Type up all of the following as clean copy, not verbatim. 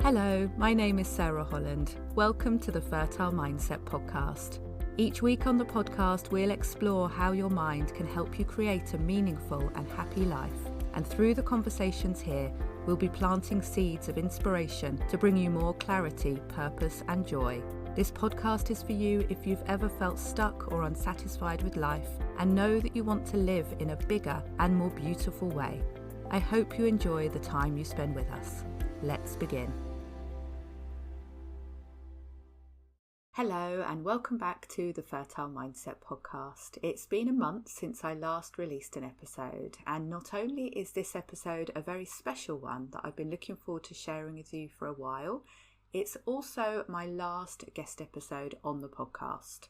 Hello, my name is Sarah Holland. Welcome to the Fertile Mindset podcast. Each week on the podcast, we'll explore how your mind can help you create a meaningful and happy life. And through the conversations here, we'll be planting seeds of inspiration to bring you more clarity, purpose, and joy. This podcast is for you if you've ever felt stuck or unsatisfied with life and know that you want to live in a bigger and more beautiful way. I hope you enjoy the time you spend with us. Let's begin. Hello and welcome back to the Fertile Mindset podcast. It's been a month since I last released an episode, and not only is this episode a very special one that I've been looking forward to sharing with you for a while, it's also my last guest episode on the podcast.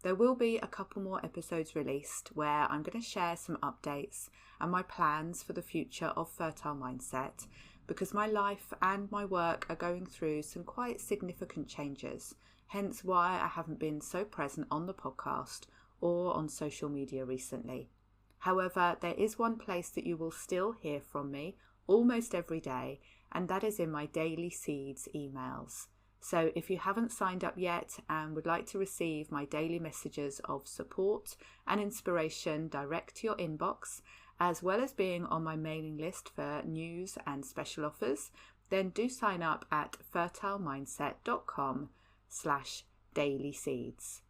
There will be a couple more episodes released where I'm going to share some updates and my plans for the future of Fertile Mindset, because my life and my work are going through some quite significant changes. Hence why I haven't been so present on the podcast or on social media recently. However, there is one place that you will still hear from me almost every day, and that is in my daily seeds emails. So if you haven't signed up yet and would like to receive my daily messages of support and inspiration direct to your inbox, as well as being on my mailing list for news and special offers, then do sign up at fertilemindset.com/daily seeds.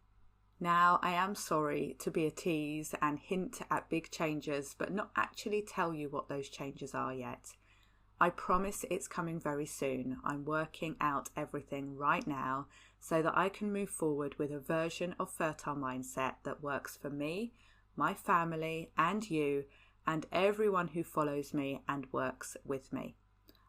Now, I am sorry to be a tease and hint at big changes, but not actually tell you what those changes are yet. I promise it's coming very soon. I'm working out everything right now so that I can move forward with a version of Fertile Mindset that works for me, my family, and you, and everyone who follows me and works with me.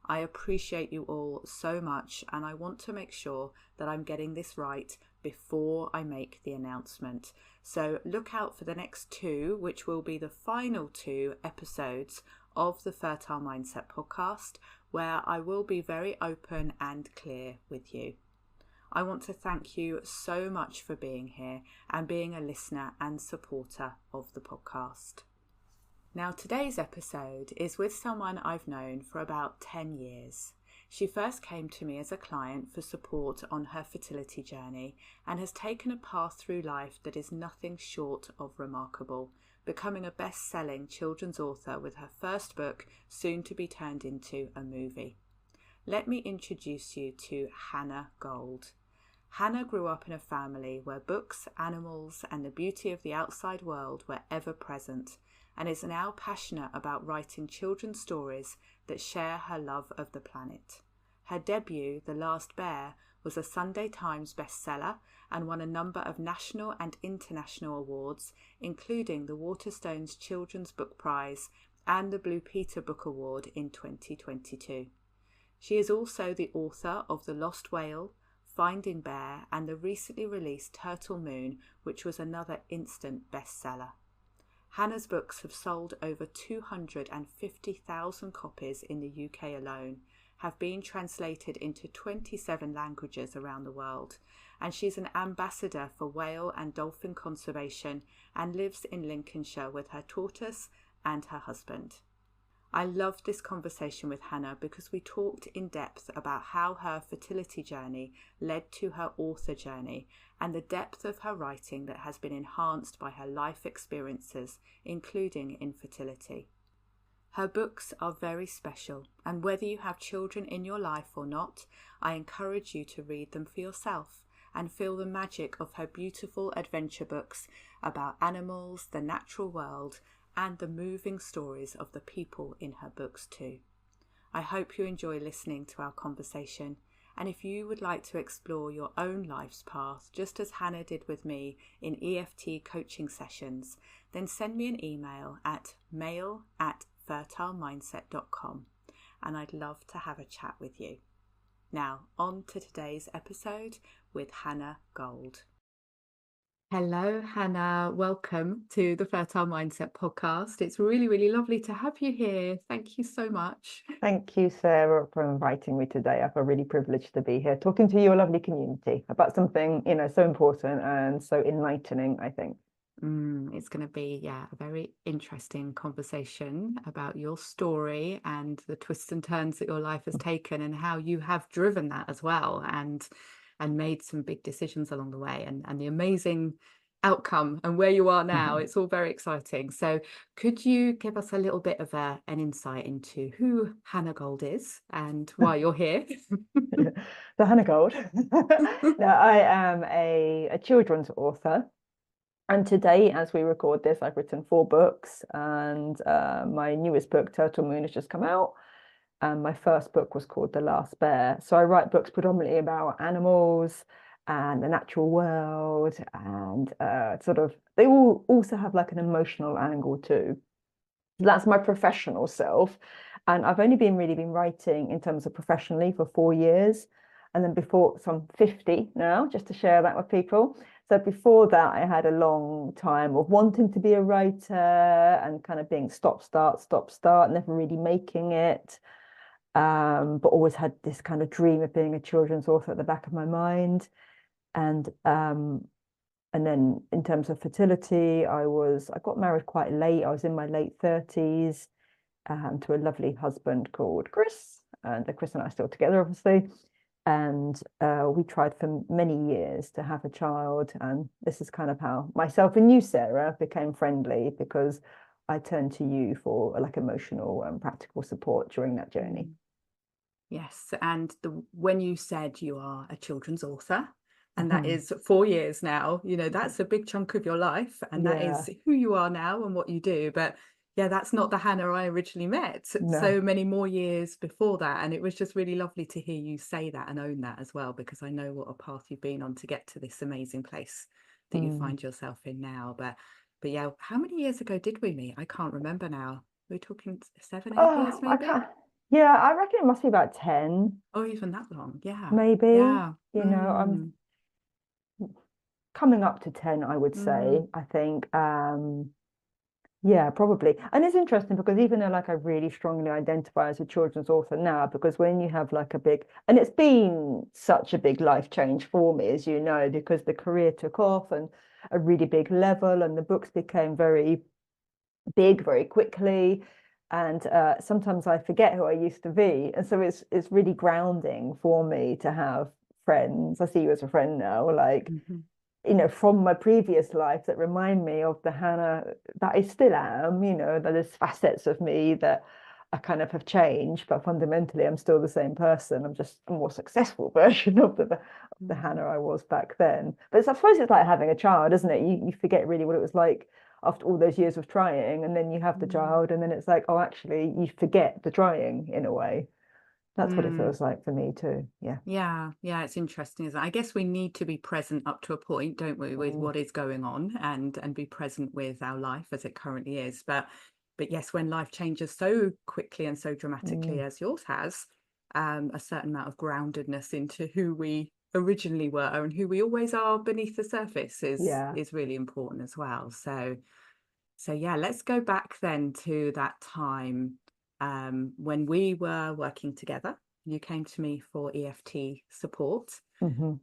I appreciate you all so much, and I want to make sure that I'm getting this right before I make the announcement. So look out for the next two, which will be the final two episodes of the Fertile Mindset podcast, where I will be very open and clear with you. I want to thank you so much for being here and being a listener and supporter of the podcast. Now, today's episode is with someone I've known for about 10 years. She first came to me as a client for support on her fertility journey and has taken a path through life that is nothing short of remarkable, becoming a best-selling children's author with her first book soon to be turned into a movie. Let me introduce you to Hannah Gold. Hannah grew up in a family where books, animals, and the beauty of the outside world were ever present, and is now passionate about writing children's stories that share her love of the planet. Her debut, The Last Bear, was a Sunday Times bestseller and won a number of national and international awards, including the Waterstones Children's Book Prize and the Blue Peter Book Award in 2022. She is also the author of The Lost Whale, Finding Bear, and the recently released Turtle Moon, which was another instant bestseller. Hannah's books have sold over 250,000 copies in the UK alone, have been translated into 27 languages around the world, and she's an ambassador for Whale and Dolphin Conservation and lives in Lincolnshire with her tortoise and her husband. I loved this conversation with Hannah because we talked in depth about how her fertility journey led to her author journey and the depth of her writing that has been enhanced by her life experiences, including infertility. Her books are very special, and whether you have children in your life or not, I encourage you to read them for yourself and feel the magic of her beautiful adventure books about animals, the natural world, and the moving stories of the people in her books too. I hope you enjoy listening to our conversation, and if you would like to explore your own life's path, just as Hannah did with me in EFT coaching sessions, then send me an email at mail@fertilemindset.com, and I'd love to have a chat with you. Now, on to today's episode with Hannah Gold. Hello, Hannah. Welcome to the Fertile Mindset podcast. It's really, really lovely to have you here. Thank you so much. Thank you, Sarah, for inviting me today. I feel really privileged to be here talking to your lovely community about something, so important and so enlightening, I think. It's going to be, a very interesting conversation about your story and the twists and turns that your life has taken and how you have driven that as well, and made some big decisions along the way, and the amazing outcome and where you are now. It's all very exciting. So could you give us a little bit of an insight into who Hannah Gold is and why you're here? The Hannah Gold. No, I am a children's author. And today, as we record this, I've written 4 books, and my newest book, Turtle Moon, has just come out. And my first book was called The Last Bear. So I write books predominantly about animals and the natural world, and they all also have like an emotional angle too. That's my professional self. And I've only really been writing in terms of professionally for 4 years. And then before, so I'm 50 now, just to share that with people. So before that, I had a long time of wanting to be a writer and kind of being stop, start, never really making it. But always had this kind of dream of being a children's author at the back of my mind. And then in terms of fertility, I got married quite late. I was in my late 30s, to a lovely husband called Chris. And Chris and I are still together, obviously. And we tried for many years to have a child. And this is kind of how myself and you, Sarah, became friendly, because I turned to you for like emotional and practical support during that journey. Yes. And when you said you are a children's author, and that is 4 years now, that's a big chunk of your life, and that is who you are now and what you do. But that's not the Hannah I originally met. No. So many more years before that. And it was just really lovely to hear you say that and own that as well, because I know what a path you've been on to get to this amazing place that you find yourself in now. But how many years ago did we meet? I can't remember now. We're talking 7, 8 years maybe? I reckon it must be about 10. Oh, even that long. Yeah. Maybe. Yeah. I'm coming up to 10, I would say. I think probably. And it's interesting because even though like I really strongly identify as a children's author now, because when you have like and it's been such a big life change for me, as you know, because the career took off and a really big level, and the books became very big very quickly. And sometimes I forget who I used to be. And so it's really grounding for me to have friends. I see you as a friend now, like, from my previous life that remind me of the Hannah that I still am, that there's facets of me that I kind of have changed, but fundamentally I'm still the same person. I'm just a more successful version of the Hannah I was back then. But I suppose it's like having a child, isn't it? You forget really what it was like after all those years of trying, and then you have the child, and then it's like, oh, actually, you forget the trying in a way. That's what it feels like for me too. Yeah, it's interesting, isn't it? I guess we need to be present up to a point, don't we, with what is going on, and be present with our life as it currently is. But yes, when life changes so quickly and so dramatically as yours has, a certain amount of groundedness into who we originally were and who we always are beneath the surface is really important as well. So let's go back then to that time when we were working together. You came to me for EFT support.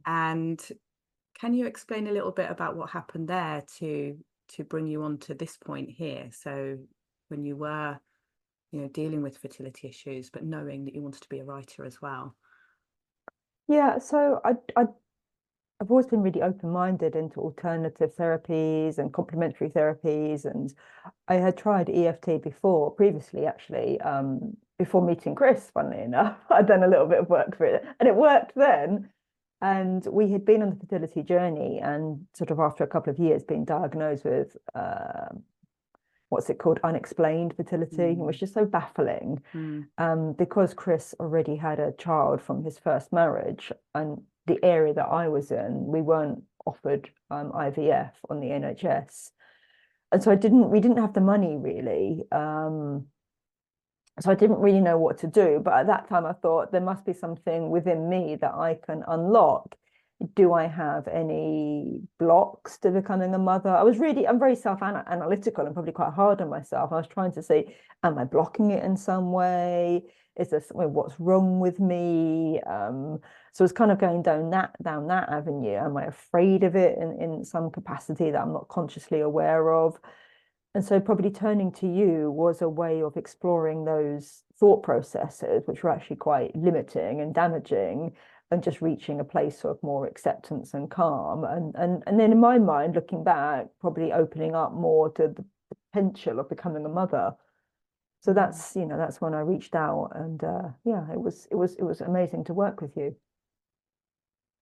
And can you explain a little bit about what happened there to bring you on to this point here? So when you were, dealing with fertility issues, but knowing that you wanted to be a writer as well. So I've always been really open-minded into alternative therapies and complementary therapies, and I had tried EFT previously, actually, before meeting Chris, funnily enough. I'd done a little bit of work for it, and it worked then. And we had been on the fertility journey, and sort of after a couple of years being diagnosed with what's it called, unexplained fertility, which is so baffling, because Chris already had a child from his first marriage, and the area that I was in, we weren't offered IVF on the NHS. And so we didn't have the money really. So I didn't really know what to do. But at that time, I thought there must be something within me that I can unlock. Do I have any blocks to becoming a mother? I'm very self-analytical and probably quite hard on myself. I was trying to say, am I blocking it in some way? Is there something, what's wrong with me? So it's kind of going down that avenue. Am I afraid of it in some capacity that I'm not consciously aware of? And so probably turning to you was a way of exploring those thought processes, which were actually quite limiting and damaging, and just reaching a place of more acceptance and calm. And then in my mind, looking back, probably opening up more to the potential of becoming a mother. So that's, that's when I reached out, and yeah, it was amazing to work with you.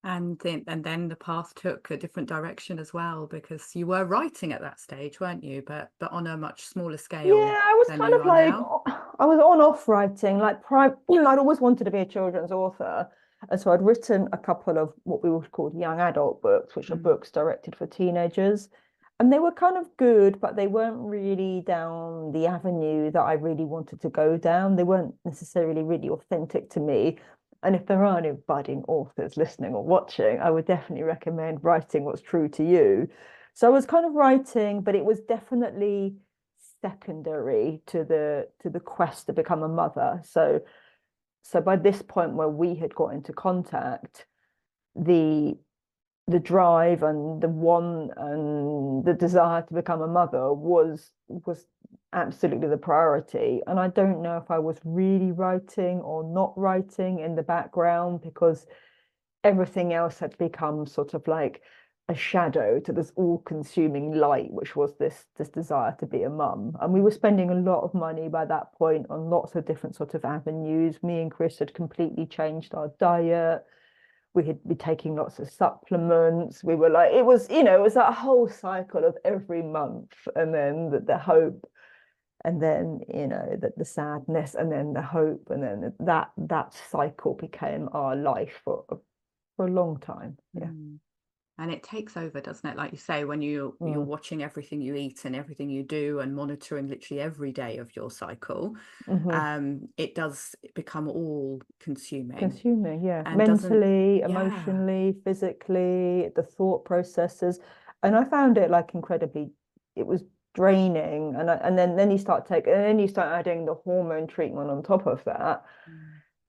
And then the path took a different direction as well, because you were writing at that stage, weren't you? But on a much smaller Yeah, scale I was than kind you of are like, now. I was on off writing, like I'd always wanted to be a children's author. And so I'd written a couple of what we would call young adult books, which are Mm. books directed for teenagers. And they were kind of good, but they weren't really down the avenue that I really wanted to go down. They weren't necessarily really authentic to me. And if there are any budding authors listening or watching, I would definitely recommend writing what's true to you. So I was kind of writing, but it was definitely secondary to the quest to become a mother. So by this point where we had got into contact, the the drive and the want and the desire to become a mother was absolutely the priority. And I don't know if I was really writing or not writing in the background, because everything else had become sort of like a shadow to this all-consuming light, which was this desire to be a mum. And we were spending a lot of money by that point on lots of different sort of avenues. Me and Chris had completely changed our diet. We had been taking lots of supplements. We were like, it was that whole cycle of every month, and then the hope, and then the sadness, and then the hope, and then that cycle became our life for a long time. Yeah. And it takes over, doesn't it? Like you say, when you're watching everything you eat and everything you do and monitoring literally every day of your cycle, it does become all Consuming, yeah. and doesn't, Mentally, yeah. emotionally, physically, the thought processes. And I found it like incredibly, it was draining. And then you start adding the hormone treatment on top of that,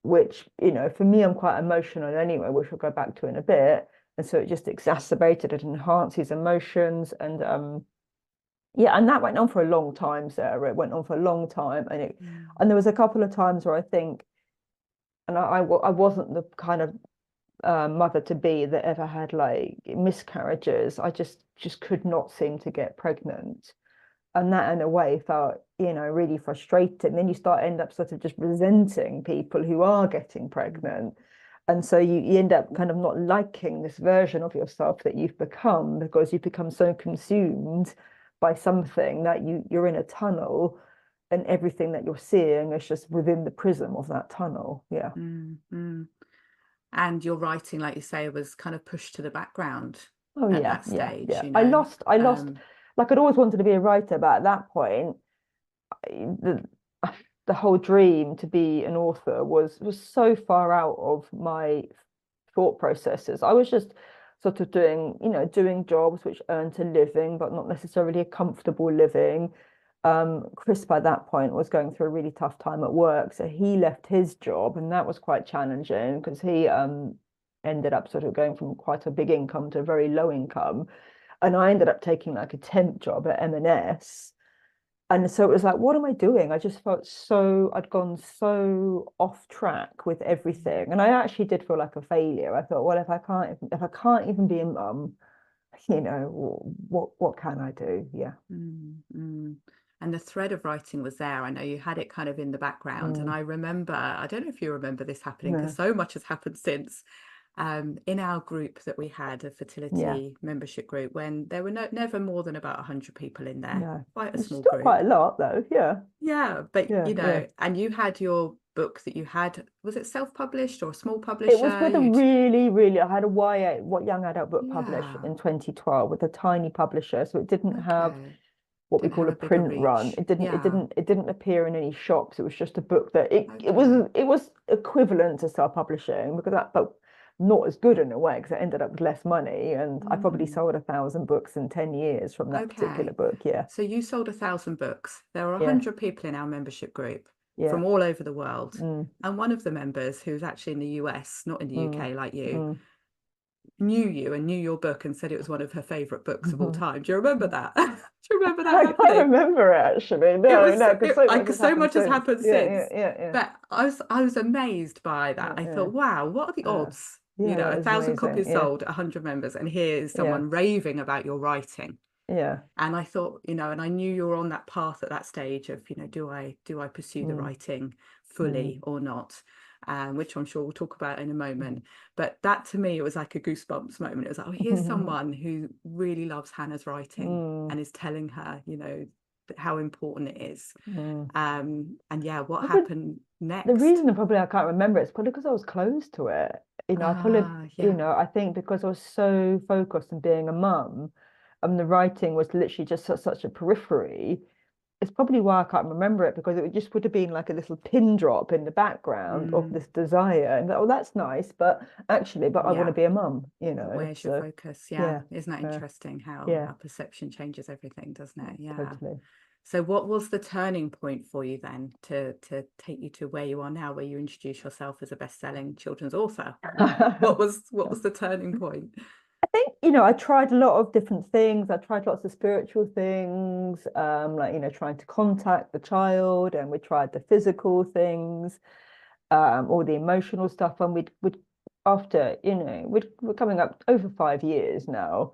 which, for me, I'm quite emotional anyway, which we'll go back to in a bit. And so it just exacerbated it, enhanced his emotions. And yeah, and that went on for a long time, Sarah. It went on for a long time. And there was a couple of times where I think, and I wasn't the kind of mother to be that ever had like miscarriages. I just could not seem to get pregnant. And that in a way felt, really frustrating. Then you end up sort of just resenting people who are getting pregnant. And so you end up kind of not liking this version of yourself that you've become, because you've become so consumed by something that you're in a tunnel, and everything that you're seeing is just within the prism of that tunnel. Yeah. And your writing, like you say, was kind of pushed to the background Oh at yeah, that yeah, stage, yeah. I lost, like I'd always wanted to be a writer, but at that point, the the whole dream to be an author was so far out of my thought processes. I was just sort of doing jobs which earned a living, but not necessarily a comfortable living. Chris by that point was going through a really tough time at work, so he left his job, and that was quite challenging because he ended up sort of going from quite a big income to a very low income, and I ended up taking like a temp job at M&S. And so it was like, what am I doing? I just felt I'd gone so off track with everything. And I actually did feel like a failure. I thought, well, if I can't even be a mum, what can I do? Yeah. And the thread of writing was there. I know you had it kind of in the background. And I remember, I don't know if you remember this happening, because so much has happened since. In our group that we had, a fertility membership group, when there were never more than about 100 people in there. No. Quite a It's small still group. quite a lot though. Yeah. Yeah, but Yeah. and you had your book that you had, was it self-published or a small It was publisher? with a really, really, I had a what young adult book published Yeah, in 2012 with a tiny publisher. So it didn't have okay. what we Didn't call have a a bigger print run. reach. It didn't, it Yeah, didn't, it didn't appear in any shops. It was just a book that okay. it was equivalent to self-publishing, because but not as good in a way, because it ended up with less money. And I probably sold 1,000 books in 10 years from that particular Okay. book. Yeah. So you sold 1,000 books. There were Yeah. 100 people in our membership group. from all over the world. Mm. And one of the members, who's actually in the US, not in the UK like you, Mm. knew you and knew your book and said it was one of her favorite books of all time. Do you remember that? Do you remember that I can't happening? rember it actually. No, no, because so much has So happened much has since. happened Yeah, since. yeah, yeah, yeah. But I was amazed by that. I Yeah, thought, wow, what are the yeah. odds? You Yeah, know, that is 1,000 amazing. copies Yeah, sold, 100 members, and here is yeah, someone raving about your writing. yeah. And I thought, you know, and I knew you were on that path at that stage of, you know, do I pursue the Mm. writing Mm. fully or not? Which I'm sure we'll talk about in a moment. But that to me, it was like a goosebumps moment. It was like, oh, here's someone who really loves Hannah's writing and is telling her, you know, how important it is. And yeah, what happened The next? reason probably I can't remember it's probably because I was close to it. You know, I probably, Yeah. I think because I was so focused on being a mum, and the writing was literally just such a periphery. It's probably why I can't remember it, because it just would have been like a little pin drop in the background of this desire, and oh, that's nice, but actually, I want to be a mum. You But know, where's your so focus? Yeah. yeah, Isn't that interesting how yeah, perception changes everything, doesn't it? Yeah. totally. So what was the turning point for you then to take you to where you are now, where you introduce yourself as a best-selling children's author? What was the turning point? I think, I tried a lot of different things. I tried lots of spiritual things, like, trying to contact the child, and we tried the physical things, all the emotional stuff. And we'd after, we're coming up over 5 years now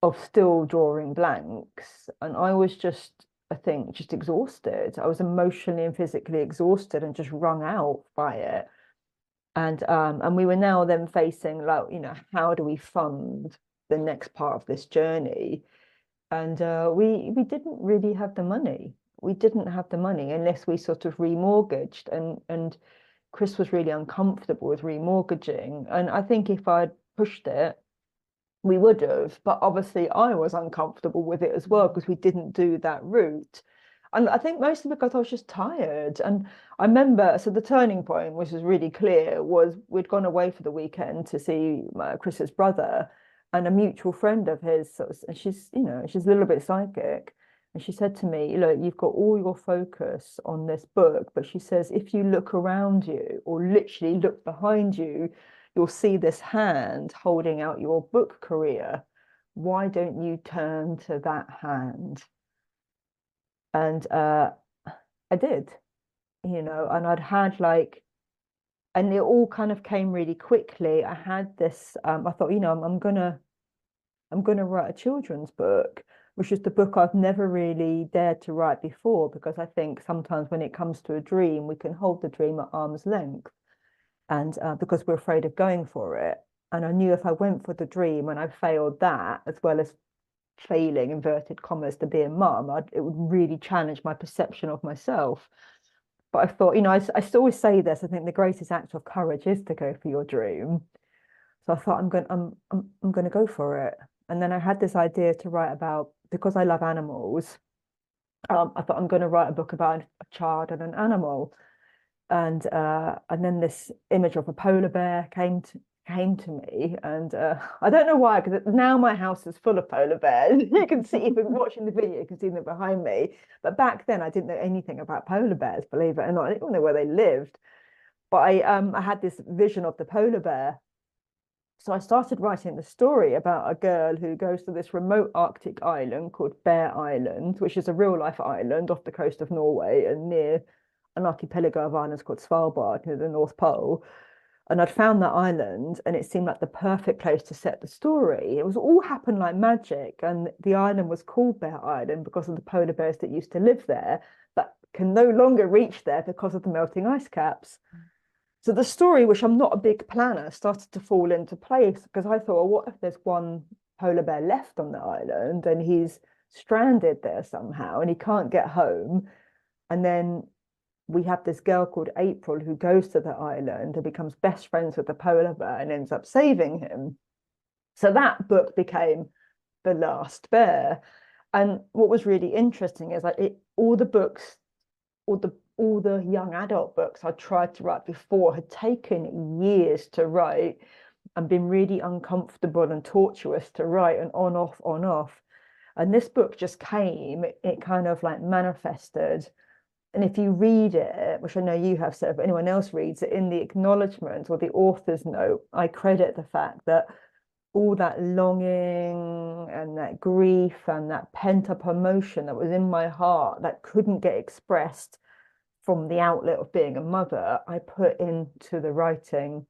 of still drawing blanks. And I was just, I think, just exhausted. I was emotionally and physically exhausted and just wrung out by it. And we were now then facing, like, how do we fund the next part of this journey? And we didn't really have the money. We didn't have the money unless we sort of remortgaged, and Chris was really uncomfortable with remortgaging. And I think if I'd pushed it, we would have, but obviously I was uncomfortable with it as well, because we didn't do that route. And I think mostly because I was just tired. And I remember, so the turning point, which was really clear, was we'd gone away for the weekend to see Chris's brother, and a mutual friend of his. And she's a little bit psychic. And she said to me, look, you've got all your focus on this book, but she says, if you look around you, or literally look behind you, you'll see this hand holding out your book career. Why don't you turn to that hand? And I did, and I'd had and it all kind of came really quickly. I had this, I thought, I'm gonna write a children's book, which is the book I've never really dared to write before, because I think sometimes when it comes to a dream, we can hold the dream at arm's length, and because we're afraid of going for it. And I knew if I went for the dream and I failed that, as well as failing, inverted commas, to be a mum, it would really challenge my perception of myself. But I thought, I always say this, I think the greatest act of courage is to go for your dream. So I thought, I'm going to go for it. And then I had this idea to write about, because I love animals, I thought I'm going to write a book about a child and an animal. And then this image of a polar bear came to me, and I don't know why, because now my house is full of polar bears. You can see, if you're watching the video, you can see them behind me. But back then, I didn't know anything about polar bears, believe it or not. I didn't know where they lived. But I had this vision of the polar bear. So I started writing the story about a girl who goes to this remote Arctic island called Bear Island, which is a real life island off the coast of Norway and near an archipelago of islands called Svalbard, near the North Pole. And I'd found that island, and it seemed like the perfect place to set the story. It was all happened like magic, and the island was called Bear Island because of the polar bears that used to live there, but can no longer reach there because of the melting ice caps. So the story, which I'm not a big planner, started to fall into place, because I thought, well, what if there's one polar bear left on the island and he's stranded there somehow and he can't get home? And then we have this girl called April who goes to the island and becomes best friends with the polar bear and ends up saving him. So that book became The Last Bear. And what was really interesting is all the books, all the young adult books I tried to write before had taken years to write and been really uncomfortable and tortuous to write, and on, off, on, off. And this book just came, it kind of like manifested And if you read it, which I know you have, so if anyone else reads it, in the acknowledgement or the author's note, I credit the fact that all that longing and that grief and that pent-up emotion that was in my heart that couldn't get expressed from the outlet of being a mother, I put into the writing.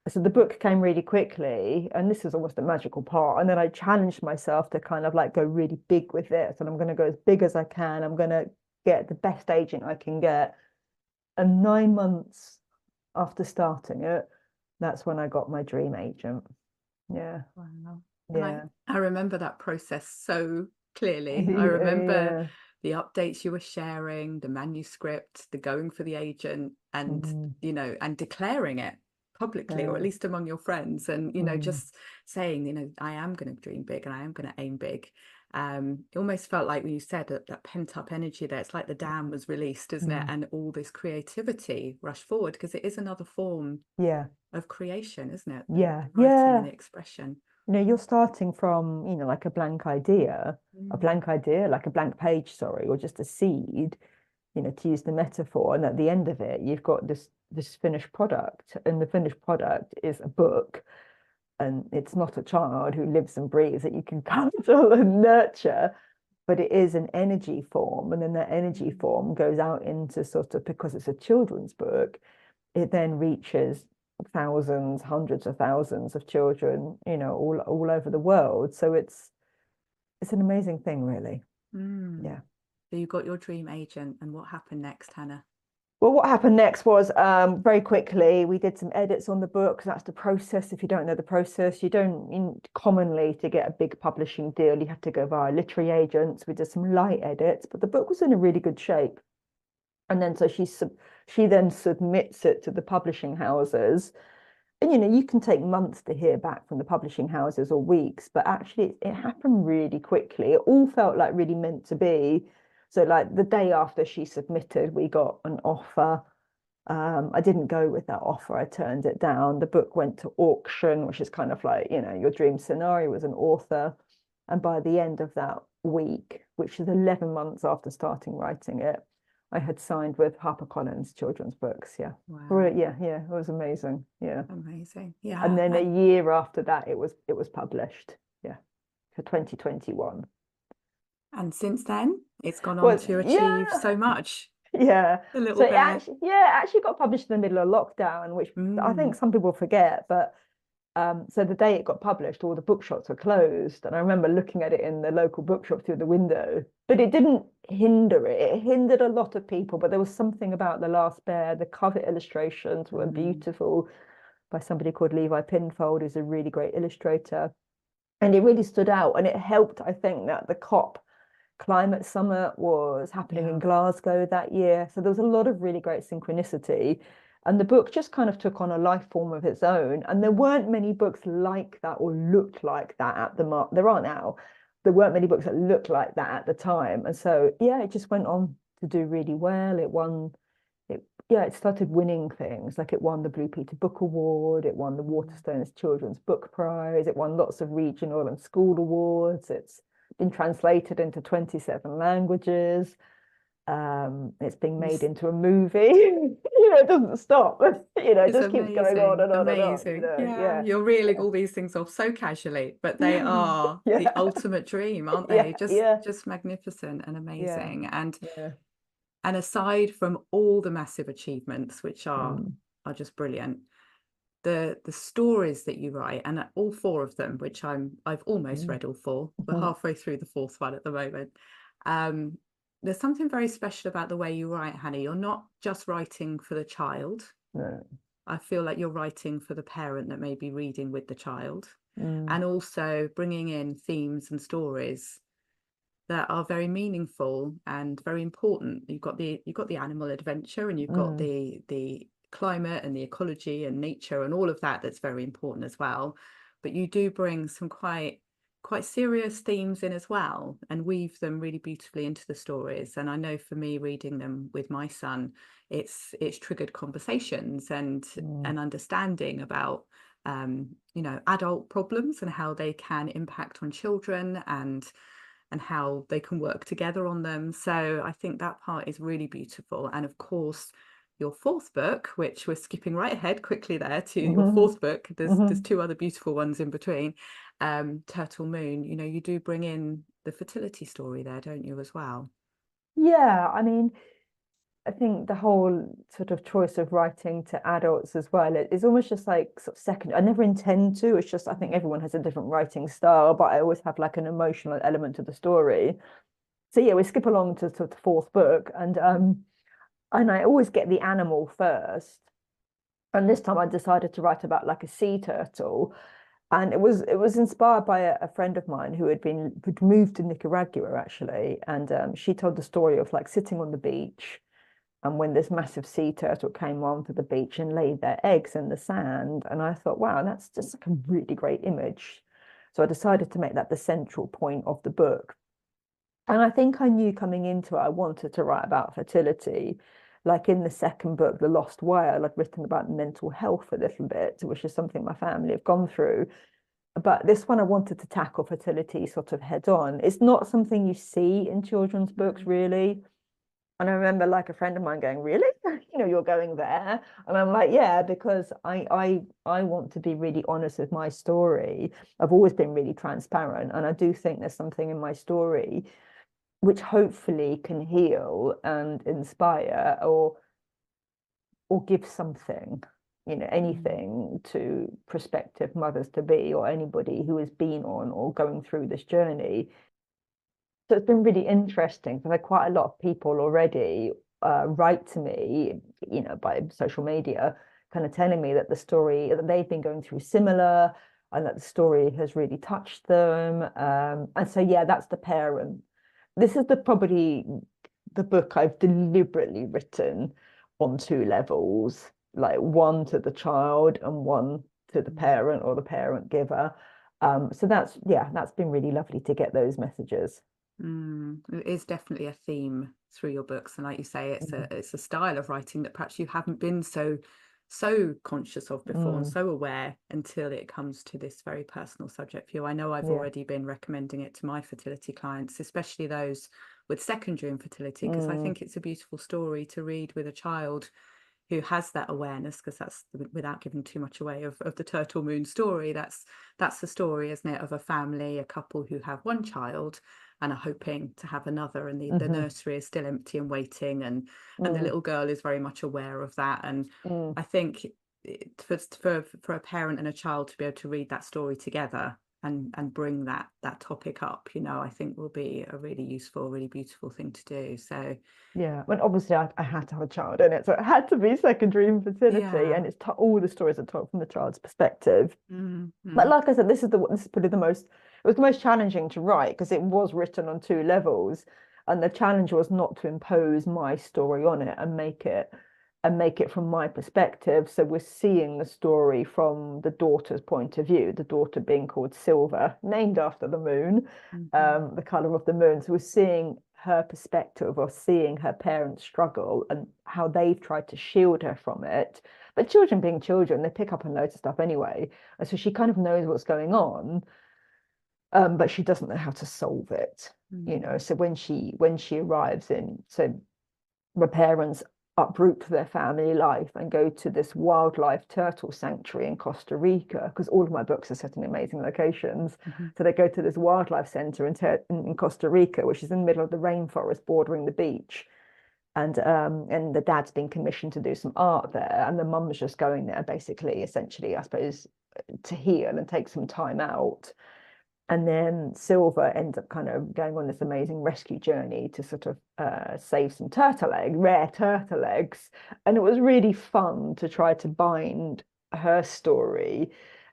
So the book came really quickly, and this is almost a magical part. And then I challenged myself to kind of like go really big with it. So I'm going to go as big as I can. I'm going to get the best agent I can get. And 9 months after starting it, that's when I got my dream agent. Yeah. Wow. And Yeah. I remember that process so clearly. I remember Yeah. the updates you were sharing, the manuscript, the going for the agent, and, Mm, and declaring it publicly, or at yeah. least among your friends, and, Mm, just saying, I am going to dream big and I am going to aim big. It almost felt like when you said that pent up energy there, it's like the dam was released, isn't it? mm, And all this creativity rushed forward, because it is another form yeah. of creation, isn't it? The Yeah. writing and Yeah. the expression. You're starting from, like Mm. like a blank page, sorry, or just a seed, to use the metaphor. And at the end of it, you've got this finished product, and the finished product is a book, and it's not a child who lives and breathes that you can cuddle and nurture, but it is an energy form, and then that energy Mm. form goes out into sort of, because it's a children's book, it then reaches thousands, hundreds of thousands of children, all over the world. So it's an amazing thing, really. Mm. Yeah. So you got your dream agent, and what happened next, Hannah? Well, what happened next was very quickly we did some edits on the book. That's the process. If you don't know the process, you don't commonly, to get a big publishing deal, you have to go via literary agents. We did some light edits, but the book was in a really good shape. And then so she then submits it to the publishing houses. And you can take months to hear back from the publishing houses, or weeks, but actually it happened really quickly. It all felt like really meant to be. So like the day after she submitted, we got an offer. I didn't go with that offer. I turned it down. The book went to auction, which is kind of like, your dream scenario as an author. And by the end of that week, which is 11 months after starting writing it, I had signed with HarperCollins Children's Books. Yeah. Wow, Yeah, yeah, it was amazing. Yeah. amazing. And Yeah. then a year after that, it was published. Yeah, for 2021. And since then, it's gone on Well, to achieve yeah, so much. yeah. The little So it bear. actually, yeah, it actually got published in the middle of lockdown, which I think Mm. some people forget. But so the day it got published, all the bookshops were closed, and I remember looking at it in the local bookshop through the window. But it didn't hinder it. It hindered a lot of people, but there was something about The Last Bear. The cover illustrations were Mm. beautiful, by somebody called Levi Pinfold, who's a really great illustrator. And it really stood out, and it helped, I think, that the COP climate summit was happening in Yeah. Glasgow that year. So there was a lot of really great synchronicity. And the book just kind of took on a life form of its own. And there weren't many books like that or looked like that at the mark. There are now. There weren't many books that looked like that at the time. And so, yeah, it just went on to do really well. It started winning things. Like, it won the Blue Peter Book Award, it won the Waterstones Children's Book Prize, it won lots of regional and school awards. It's been translated into 27 languages. It's being made into a movie. It doesn't stop. It It's just keeps going on amazing, and on and on. amazing. Yeah, Yeah, you're reeling yeah, all these things off so casually, but they yeah, are the yeah, ultimate dream, aren't yeah, they? Just yeah, just magnificent and yeah, amazing. And yeah. aside from all the massive achievements, which Mm, are just brilliant, the stories that you write, and all four of them, which I've almost mm, read all four. We're mm, halfway through the fourth one at the moment. Um, there's something very special about the way you write, Hannah. You're not just writing for the child. no, I feel like you're writing for the parent that may be reading with the child, mm, and also bringing in themes and stories that are very meaningful and very important. You've got the animal adventure, and you've got mm, the climate and the ecology and nature and all of that that's very important as well. But you do bring some quite serious themes in as well, and weave them really beautifully into the stories. And I know for me, reading them with my son, it's triggered conversations and mm, an understanding about adult problems and how they can impact on children, and and how they can work together on them. So I think that part is really beautiful. And of course, your fourth book, which we're skipping right ahead quickly there to your fourth book, there's two other beautiful ones in between, Turtle Moon, you know, you do bring in the fertility story there, don't you, as well? Yeah, I mean, I think the whole sort of choice of writing to adults as well is almost just like sort of second. I never intend to. It's just I think everyone has a different writing style, but I always have like an emotional element to the story. So yeah, we skip along to the fourth book, and I always get the animal first. And this time I decided to write about like a sea turtle. And it was inspired by a friend of mine who'd moved to Nicaragua actually. And she told the story of like sitting on the beach and when this massive sea turtle came onto the beach and laid their eggs in the sand. And I thought, wow, that's just like a really great image. So I decided to make that the central point of the book. And I think I knew coming into it, I wanted to write about fertility. Like in the second book, The Lost Whale, I'd written about mental health a little bit, which is something my family have gone through. But this one, I wanted to tackle fertility sort of head on. It's not something you see in children's books, really. And I remember like a friend of mine going, really? You know, you're going there. And I'm like, yeah, because I want to be really honest with my story. I've always been really transparent. And I do think there's something in my story which hopefully can heal and inspire or give something, you know, anything to prospective mothers to be or anybody who has been on or going through this journey. So it's been really interesting because quite a lot of people already write to me, you know, by social media, kind of telling me that the story that they've been going through similar and that the story has really touched them. And so, yeah, that's the parent. This is probably the book I've deliberately written on two levels, like one to the child and one to the parent or the parent giver. So that's been really lovely to get those messages. It is definitely a theme through your books, and like you say, it's a style of writing that perhaps you haven't been so conscious of before and Mm, so aware until it comes to this very personal subject for you. I know I've yeah. already been recommending it to my fertility clients, especially those with secondary infertility, because I Mm, think it's a beautiful story to read with a child who has that awareness, because that's, without giving too much away, of the Turtle Moon story, that's the story, isn't it, of a family, a couple who have one child and are hoping to have another, and the mhm, nursery is still empty and waiting, and the mm, little girl is very much aware of that. And mm. I think for a parent and a child to be able to read that story together and bring that topic up, you know, I think will be a really useful, really beautiful thing to do. So Yeah, well, obviously I had to have a child in it, so it had to be secondary infertility, yeah. and it's all the stories are told from the child's perspective. But Mm-hmm. like I said, this is probably it was the most challenging to write because it was written on two levels, and the challenge was not to impose my story on it and make it from my perspective. So we're seeing the story from the daughter's point of view, the daughter being called Silver, named after the moon, Mm-hmm. the color of the moon. So we're seeing her perspective or seeing her parents struggle and how they've tried to shield her from it. But children being children, they pick up on loads of stuff anyway. And so she kind of knows what's going on, but she doesn't know how to solve it. You know, Mm-hmm. so when she arrives in, so the parents uproot their family life and go to this wildlife turtle sanctuary in Costa Rica, because all of my books are set in amazing locations. Mm-hmm. So they go to this wildlife center in Costa Rica, which is in the middle of the rainforest bordering the beach. And the dad's been commissioned to do some art there, and the mum's just going there basically, essentially, I suppose, to heal and take some time out. And then Silver ends up kind of going on this amazing rescue journey to sort of save some rare turtle eggs. And it was really fun to try to bind her story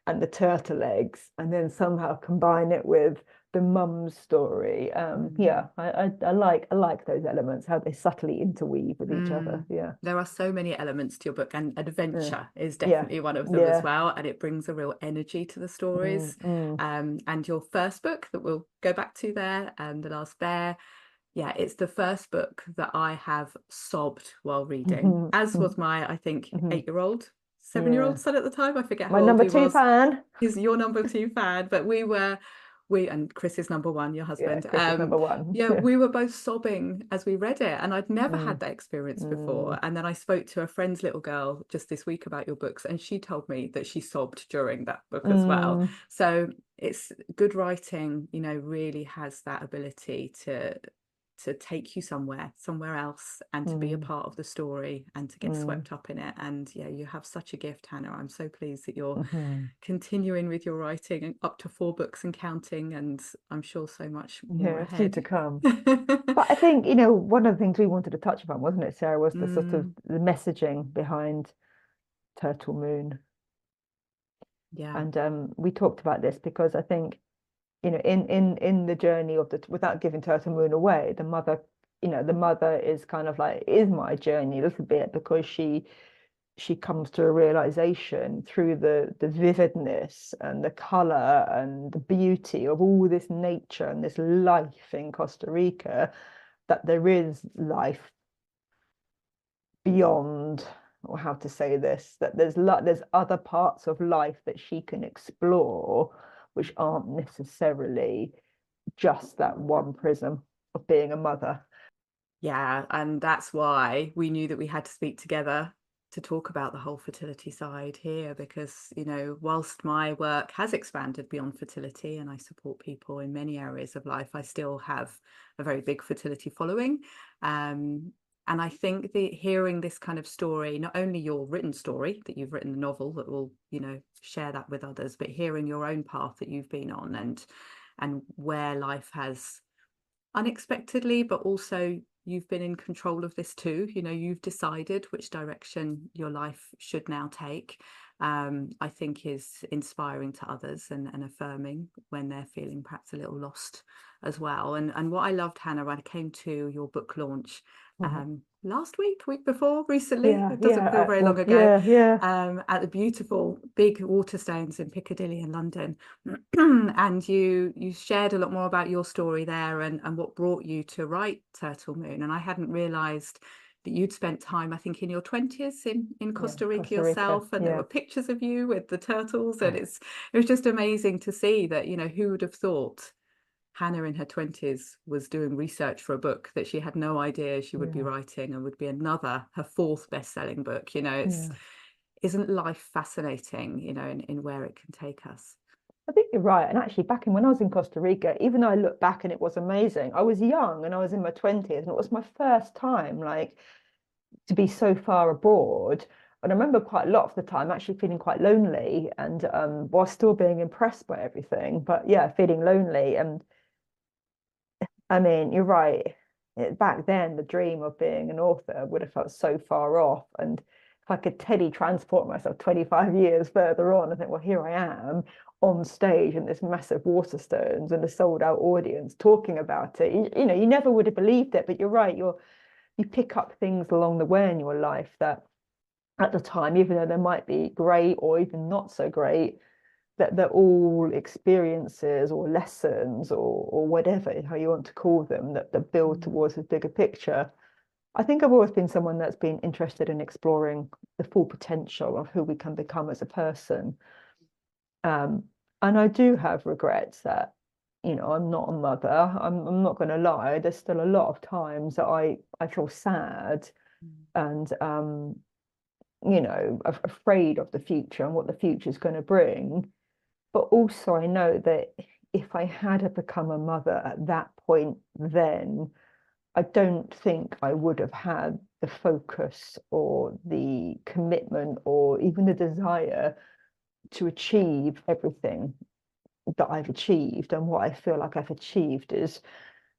and the turtle eggs and then somehow combine it with the mum's story. Mm-hmm. Yeah, I like those elements, how they subtly interweave with each other. Yeah. There are so many elements to your book, and Yeah. adventure is Yeah. definitely one of them as Yeah. well. And it brings a real energy to the Mm, stories. mm, And your first book that we'll go back to there, The Last Bear, yeah, it's the first book that I have sobbed while reading, mhm, as mhm, was my, I think, mhm. 8-year-old, 7-year-old Yeah. son at the time. I forget how My old number he two was. fan. He's your number two fan, but and Chris is number one, your Yeah, husband. Chris is number one. Yeah, we were both sobbing as we read it, and I'd never had that experience before. Mm. And then I spoke to a friend's little girl just this week about your books, and she told me that she sobbed during that book as well. So it's good writing, you know, really has that ability to take you somewhere else, and to be a part of the story, and to get swept up in it. And yeah, you have such a gift, Hannah. I'm so pleased that you're continuing with your writing, and up to 4 books and counting, and I'm sure so much more Yeah, still ahead. to come. But I think, you know, one of the things we wanted to touch upon, wasn't it, Sarah, was the sort of the messaging behind Turtle Moon. Yeah. And we talked about this because I think, you know, in the journey of without giving Turtle Moon away, the mother, you know, the mother is kind of like, is my journey a little bit, because she comes to a realization through the vividness and the color and the beauty of all this nature and this life in Costa Rica, that there is life beyond, or how to say this, that there's other parts of life that she can explore, which aren't necessarily just that one prism of being a mother. Yeah, and that's why we knew that we had to speak together to talk about the whole fertility side here, because, you know, whilst my work has expanded beyond fertility and I support people in many areas of life, I still have a very big fertility following. And I think hearing this kind of story, not only your written story, that you've written the novel that will, you know, share that with others, but hearing your own path that you've been on, and where life has unexpectedly, but also you've been in control of this too. You know, you've decided which direction your life should now take. I think is inspiring to others, and affirming when they're feeling perhaps a little lost as well. And what I loved, Hannah, when I came to your book launch last week before, recently, it doesn't feel very long ago, at the beautiful big Waterstones in Piccadilly in London. And you shared a lot more about your story there, and what brought you to write Turtle Moon. And I hadn't realized that you'd spent time, I think, in your 20s in Costa Rica yourself, and there were pictures of you with the turtles, and it was just amazing to see that, you know, who would have thought Hannah in her 20s was doing research for a book that she had no idea she would be writing, and would be her 4th best-selling book. You know, isn't life fascinating, you know, in where it can take us? I think you're right. And actually, when I was in Costa Rica, even though I look back and it was amazing, I was young and I was in my 20s, and it was my first time, like, to be so far abroad. And I remember quite a lot of the time actually feeling quite lonely, and while still being impressed by everything, but yeah, feeling lonely. And I mean, you're right. Back then, the dream of being an author would have felt so far off. And if I could teletransport myself 25 years further on, I think, well, here I am on stage in this massive Waterstones and a sold-out audience talking about it. You know, you never would have believed it, but you're right. You pick up things along the way in your life that at the time, even though they might be great or even not so great, that they're all experiences or lessons or whatever, how you want to call them, that build towards a bigger picture. I think I've always been someone that's been interested in exploring the full potential of who we can become as a person. And I do have regrets that, you know, I'm not a mother. I'm not going to lie. There's still a lot of times that I feel sad and, you know, afraid of the future and what the future is going to bring. But also I know that if I had become a mother at that point, then I don't think I would have had the focus or the commitment or even the desire to achieve everything that I've achieved. And what I feel like I've achieved is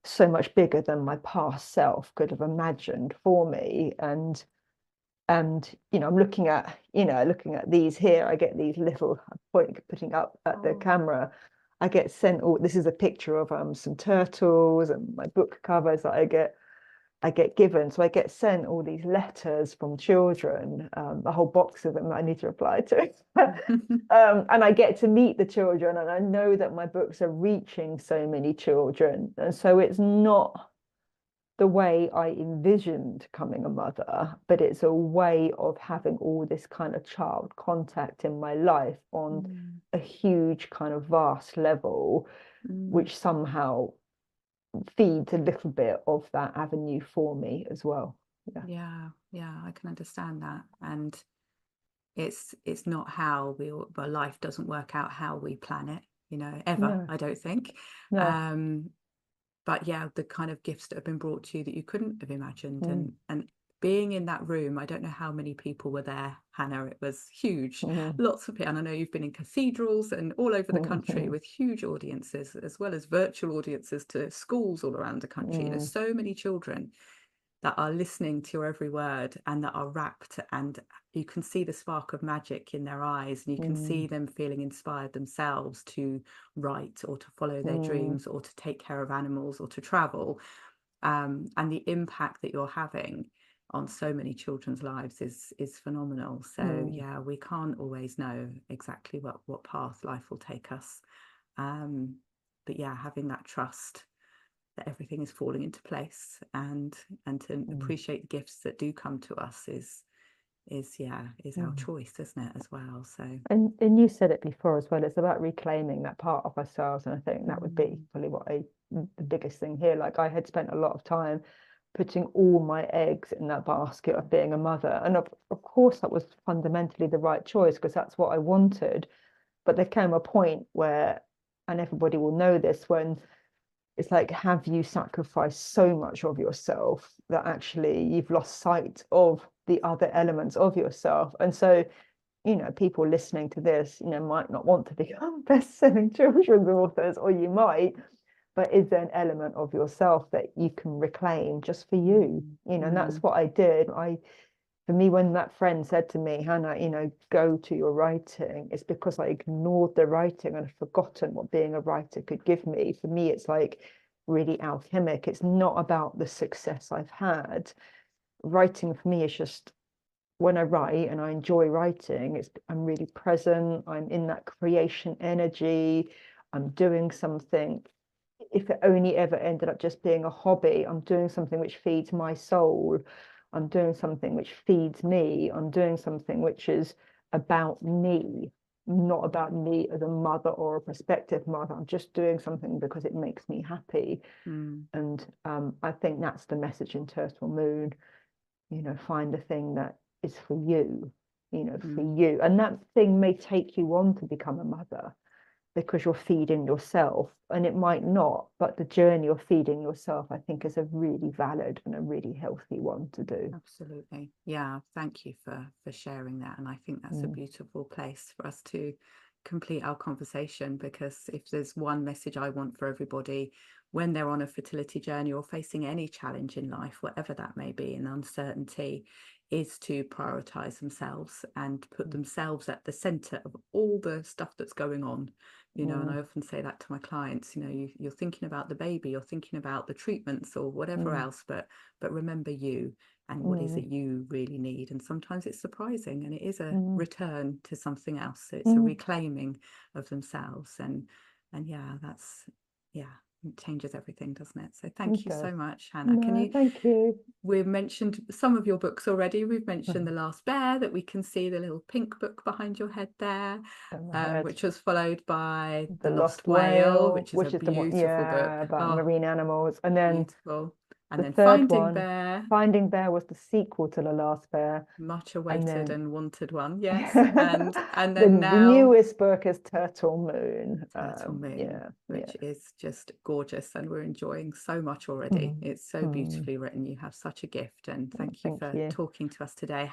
so much bigger than my past self could have imagined for me. And you know, I'm looking at these here. I get these little, putting up at the camera, I get sent, this is a picture of some turtles and my book covers that I get given. So I get sent all these letters from children, a whole box of them that I need to reply to. And I get to meet the children, and I know that my books are reaching so many children. And so it's not the way I envisioned becoming a mother, but it's a way of having all this kind of child contact in my life on a huge kind of vast level which somehow feeds a little bit of that avenue for me as well. Yeah, I can understand that. And it's not how but life doesn't work out how we plan it, ever. No. I don't think. No. But yeah, the kind of gifts that have been brought to you that you couldn't have imagined. Mm. And being in that room, I don't know how many people were there, Hannah. It was huge. Mm. Lots of people. And I know you've been in cathedrals and all over the country with huge audiences, as well as virtual audiences to schools all around the country. So many children that are listening to your every word and that are rapt, and you can see the spark of magic in their eyes, and you can see them feeling inspired themselves to write or to follow their dreams or to take care of animals or to travel. And the impact that you're having on so many children's lives is phenomenal. So yeah, we can't always know exactly what path life will take us. But yeah, having that trust that everything is falling into place, and to appreciate the gifts that do come to us is our choice, isn't it, as well? So and you said it before as well, it's about reclaiming that part of ourselves, and I think that would be probably the biggest thing here. Like, I had spent a lot of time putting all my eggs in that basket of being a mother, and of course that was fundamentally the right choice because that's what I wanted, but there came a point where, and everybody will know this, when it's like, have you sacrificed so much of yourself that actually you've lost sight of the other elements of yourself? And so, people listening to this, might not want to become best-selling children's authors, or you might, but is there an element of yourself that you can reclaim just for you? And that's what I did. For me, when that friend said to me, Hannah, go to your writing, it's because I ignored the writing and forgotten what being a writer could give me. For me, it's like really alchemic. It's not about the success I've had. Writing for me is just, when I write and I enjoy writing, I'm really present. I'm in that creation energy. I'm doing something. If it only ever ended up just being a hobby, I'm doing something which feeds my soul. I'm doing something which feeds me. I'm doing something which is about me, not about me as a mother or a prospective mother. I'm just doing something because it makes me happy. And I think that's the message in Turtle Moon. Find a thing that is for you, for you. And that thing may take you on to become a mother, because you're feeding yourself, and it might not, but the journey of feeding yourself, I think, is a really valid and a really healthy one to do. Absolutely. Yeah, thank you for sharing that. And I think that's a beautiful place for us to complete our conversation, because if there's one message I want for everybody when they're on a fertility journey or facing any challenge in life, whatever that may be, and uncertainty, is to prioritize themselves and put themselves at the center of all the stuff that's going on. And I often say that to my clients, you're thinking about the baby, you're thinking about the treatments or whatever else, but remember you and what is it you really need. And sometimes it's surprising, and it is a return to something else. It's a reclaiming of themselves, and yeah, it changes everything, doesn't it? So thank you so much, Hannah. Thank you. We've mentioned some of your books already. We've mentioned The Last Bear, that we can see the little pink book behind your head there, which was followed by The Lost Whale, which is a beautiful book about marine animals. And then beautiful. And the then third Finding Bear was the sequel to The Last Bear. Much awaited and wanted one, yes. And then the now newest book is Turtle Moon. Which is just gorgeous, and we're enjoying so much already. It's so beautifully written. You have such a gift, and thank you for talking to us today.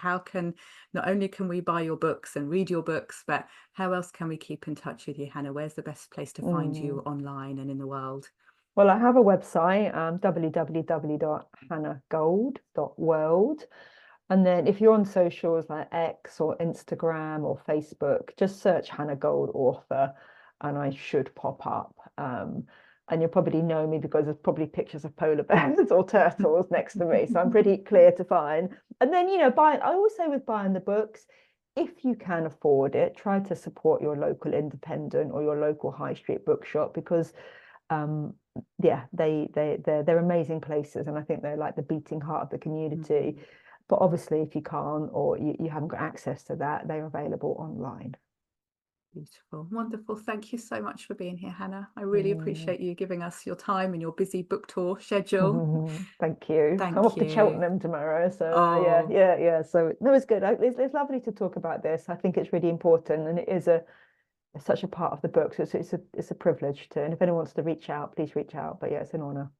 Not only can we buy your books and read your books, but how else can we keep in touch with you, Hannah? Where's the best place to find you online and in the world? Well, I have a website, www.hannahgold.world. And then if you're on socials like X or Instagram or Facebook, just search Hannah Gold Author and I should pop up. And you'll probably know me because there's probably pictures of polar bears or turtles next to me. So I'm pretty clear to find. And then, I always say with buying the books, if you can afford it, try to support your local independent or your local high street bookshop, because they're amazing places, and I think they're like the beating heart of the community. But obviously, if you can't, or you haven't got access to that, they're available online. Beautiful. Wonderful. Thank you so much for being here, Hannah. I really appreciate you giving us your time and your busy book tour schedule. Thank you. I'm Thank off to you. Cheltenham tomorrow, so Oh, yeah. So no, it's good. It's lovely to talk about this. I think it's really important, and it is it's such a part of the book. So it's a privilege to. And if anyone wants to reach out, please reach out. But yeah, it's an honour.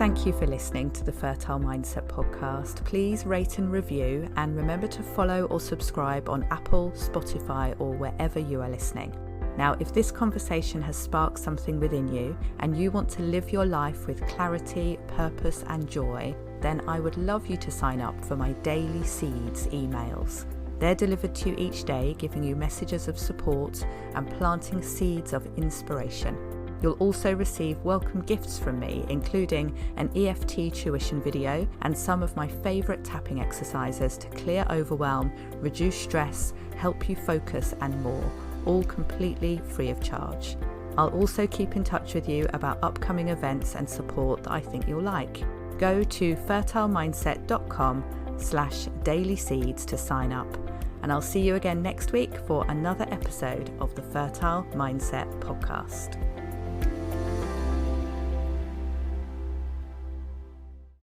thank you for listening to the Fertile Mindset podcast. Please rate and review, and remember to follow or subscribe on Apple, Spotify, or wherever you are listening. Now, if this conversation has sparked something within you and you want to live your life with clarity, purpose, and joy, then I would love you to sign up for my daily seeds emails. They're delivered to you each day, giving you messages of support and planting seeds of inspiration. You'll also receive welcome gifts from me, including an EFT tuition video and some of my favourite tapping exercises to clear overwhelm, reduce stress, help you focus, and more, all completely free of charge. I'll also keep in touch with you about upcoming events and support that I think you'll like. Go to fertilemindset.com/dailyseeds to sign up. And I'll see you again next week for another episode of the Fertile Mindset podcast.